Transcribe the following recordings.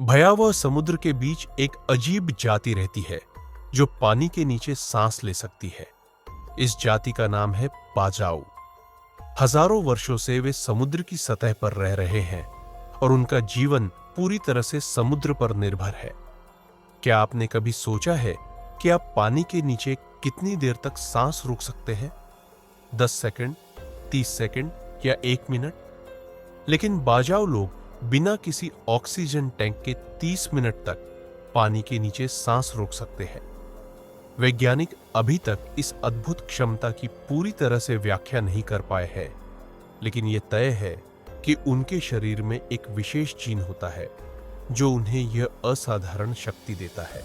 भयावह समुद्र के बीच एक अजीब जाति रहती है जो पानी के नीचे सांस ले सकती है। इस जाति का नाम है बाजाऊ। हजारों वर्षों से वे समुद्र की सतह पर रह रहे हैं और उनका जीवन पूरी तरह से समुद्र पर निर्भर है। क्या आपने कभी सोचा है कि आप पानी के नीचे कितनी देर तक सांस रोक सकते हैं? 10 सेकंड, 30 सेकंड या 1 मिनट? लेकिन बाजाऊ लोग बिना किसी ऑक्सीजन टैंक के 30 मिनट तक पानी के नीचे सांस रोक सकते हैं। वैज्ञानिक अभी तक इस अद्भुत क्षमता की पूरी तरह से व्याख्या नहीं कर पाए हैं, लेकिन यह तय है कि उनके शरीर में एक विशेष जीन होता है जो उन्हें यह असाधारण शक्ति देता है।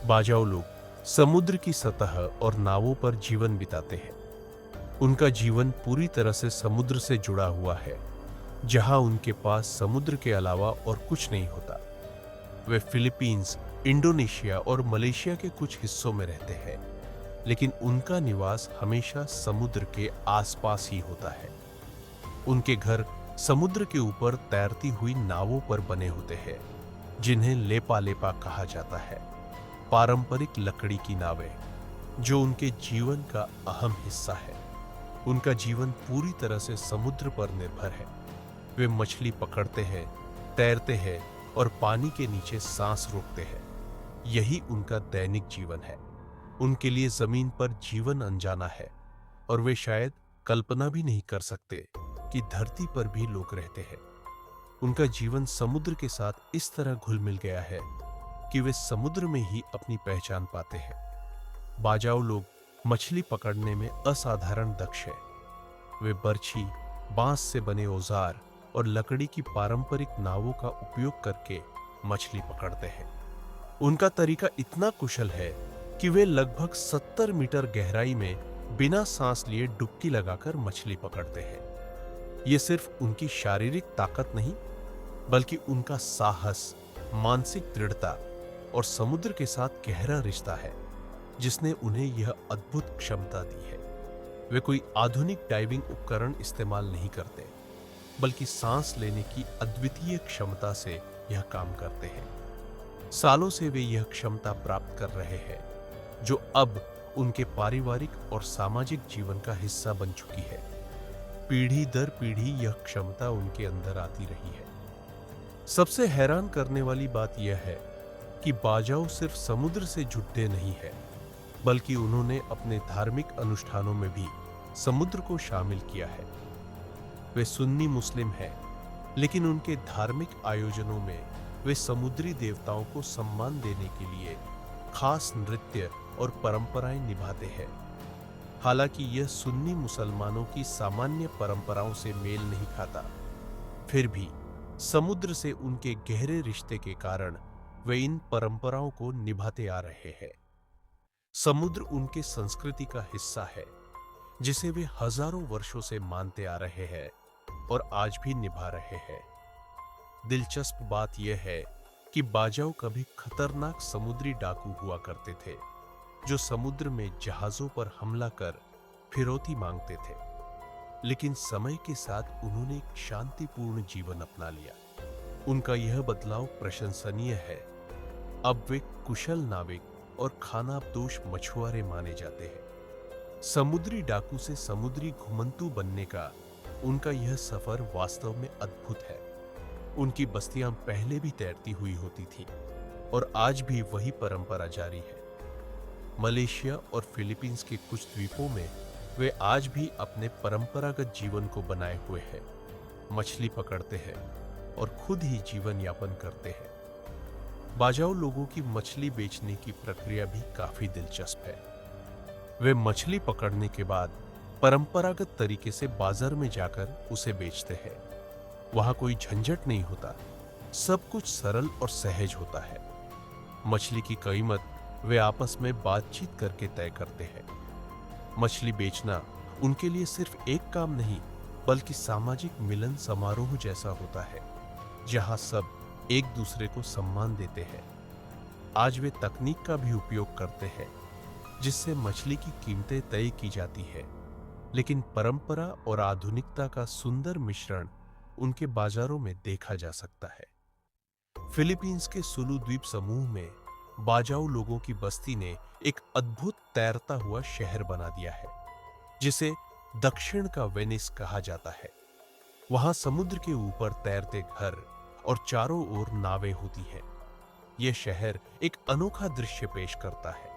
बाजाऊ लोग समुद्र की सतह और नावों पर जीवन बिताते हैं। उनका जीवन पूरी तरह से समुद्र से जुड़ा हुआ है, जहां उनके पास समुद्र के अलावा और कुछ नहीं होता। वे फिलीपींस, इंडोनेशिया और मलेशिया के कुछ हिस्सों में रहते हैं, लेकिन उनका निवास हमेशा समुद्र के आसपास ही होता है। उनके घर समुद्र के ऊपर तैरती हुई नावों पर बने होते हैं, जिन्हें लेपा लेपा कहा जाता है। पारंपरिक लकड़ी की नावें, जो उनके जीवन का अहम हिस्सा है। उनका जीवन पूरी तरह से समुद्र पर निर्भर है। वे मछली पकड़ते हैं, तैरते हैं और पानी के नीचे सांस रोकते हैं। यही उनका दैनिक जीवन है। उनके लिए जमीन पर जीवन अनजाना है और वे शायद कल्पना भी नहीं कर सकते कि धरती पर भी लोग रहते हैं। उनका जीवन समुद्र के साथ इस तरह घुल मिल गया है कि वे समुद्र में ही अपनी पहचान पाते हैं। बाजाऊ लोग मछली पकड़ने में असाधारण दक्ष है। वे बर्छी, बांस से बने औजार और लकड़ी की पारंपरिक नावों का उपयोग करके मछली पकड़ते हैं। उनका तरीका इतना कुशल है कि वे लगभग 70 मीटर गहराई में बिना सांस लिए डुबकी लगाकर मछली पकड़ते हैं। ये सिर्फ उनकी शारीरिक ताकत नहीं, बल्कि उनका साहस, मानसिक दृढ़ता और समुद्र के साथ गहरा रिश्ता है, जिसने उन्हें यह अद्भुत क्षमता दी है। वे कोई आधुनिक डाइविंग उपकरण इस्तेमाल नहीं करते, बल्कि सांस लेने की अद्वितीय क्षमता से यह काम करते हैं। सालों से वे यह क्षमता प्राप्त कर रहे हैं, जो अब उनके पारिवारिक और सामाजिक जीवन का हिस्सा बन चुकी है। पीढ़ी दर पीढ़ी यह क्षमता उनके अंदर आती रही है। सबसे हैरान करने वाली बात यह है कि बाजाऊ सिर्फ समुद्र से जुड़े नहीं है, बल्कि उन्होंने अपने धार्मिक अनुष्ठानों में भी समुद्र को शामिल किया है। वे सुन्नी मुस्लिम हैं, लेकिन उनके धार्मिक आयोजनों में वे समुद्री देवताओं को सम्मान देने के लिए खास नृत्य और परंपराएं निभाते हैं। हालांकि यह सुन्नी मुसलमानों की सामान्य परंपराओं से मेल नहीं खाता, फिर भी समुद्र से उनके गहरे रिश्ते के कारण वे इन परंपराओं को निभाते आ रहे हैं। समुद्र उनके संस्कृति का हिस्सा है, जिसे वे हजारों वर्षों से मानते आ रहे हैं और आज भी निभा रहे हैं। दिलचस्प बात यह है कि बाजाऊ कभी खतरनाक समुद्री डाकू हुआ करते थे, जो समुद्र में जहाजों पर हमला कर फिरौती मांगते थे। लेकिन समय के साथ उन्होंने एक शांतिपूर्ण जीवन अपना लिया। उनका यह बदलाव प्रशंसनीय है। अब वे कुशल नाविक और खानाबदोश मछुआरे माने जाते हैं। समुद्री डाकू से समुद्री घुमंतू बनने का उनका यह सफर वास्तव में अद्भुत है। उनकी बस्तियां पहले भी तैरती हुई होती थीं और आज भी वही परंपरा जारी है। मलेशिया और फिलीपींस के कुछ द्वीपों में वे आज भी अपने परंपरागत जीवन को बनाए हुए हैं। मछली पकड़ते हैं और खुद ही जीवन यापन करते हैं। बाजाऊ लोगों की मछली बेचने की प्रक्रिया भी काफी दिलचस्प है। वे मछली पकड़ने के बाद परंपरागत तरीके से बाजार में जाकर उसे बेचते हैं। वहां कोई झंझट नहीं होता, सब कुछ सरल और सहज होता है। मछली की कीमत वे आपस में बातचीत करके तय करते हैं। मछली बेचना उनके लिए सिर्फ एक काम नहीं, बल्कि सामाजिक मिलन समारोह जैसा होता है, जहां सब एक दूसरे को सम्मान देते हैं। आज वे तकनीक का भी उपयोग करते हैं, जिससे मछली की कीमतें तय की जाती है, लेकिन परंपरा और आधुनिकता का सुंदर मिश्रण उनके बाजारों में देखा जा सकता है। फिलीपींस के सुलू द्वीप समूह में बाजाऊ लोगों की बस्ती ने एक अद्भुत तैरता हुआ शहर बना दिया है, जिसे दक्षिण का वेनिस कहा जाता है। वहां समुद्र के ऊपर तैरते घर और चारों ओर नावें होती हैं। यह शहर एक अनोखा दृश्य पेश करता है।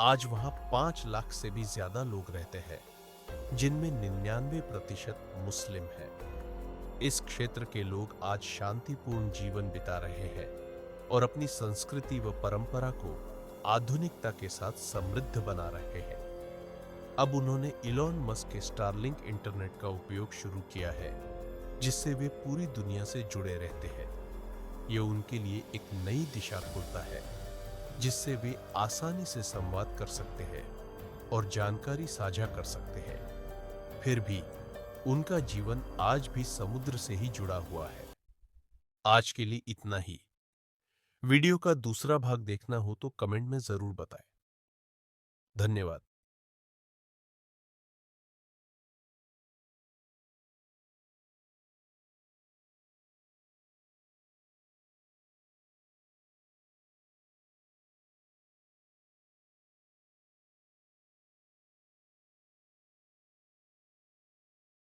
आज वहां 5 लाख से भी ज्यादा लोग रहते हैं, जिनमें 99% मुस्लिम हैं। इस क्षेत्र के लोग आज शांतिपूर्ण जीवन बिता रहे हैं और अपनी संस्कृति व परंपरा को आधुनिकता के साथ समृद्ध बना रहे हैं। अब उन्होंने इलॉन मस्क के स्टारलिंक इंटरनेट का उपयोग शुरू किया है, जिससे वे पूरी दुनिया से जुड़े रहते हैं। ये उनके लिए एक नई दिशा खोलता है, जिससे वे आसानी से संवाद कर सकते हैं और जानकारी साझा कर सकते हैं। फिर भी उनका जीवन आज भी समुद्र से ही जुड़ा हुआ है। आज के लिए इतना ही। वीडियो का दूसरा भाग देखना हो तो कमेंट में जरूर बताएं। धन्यवाद।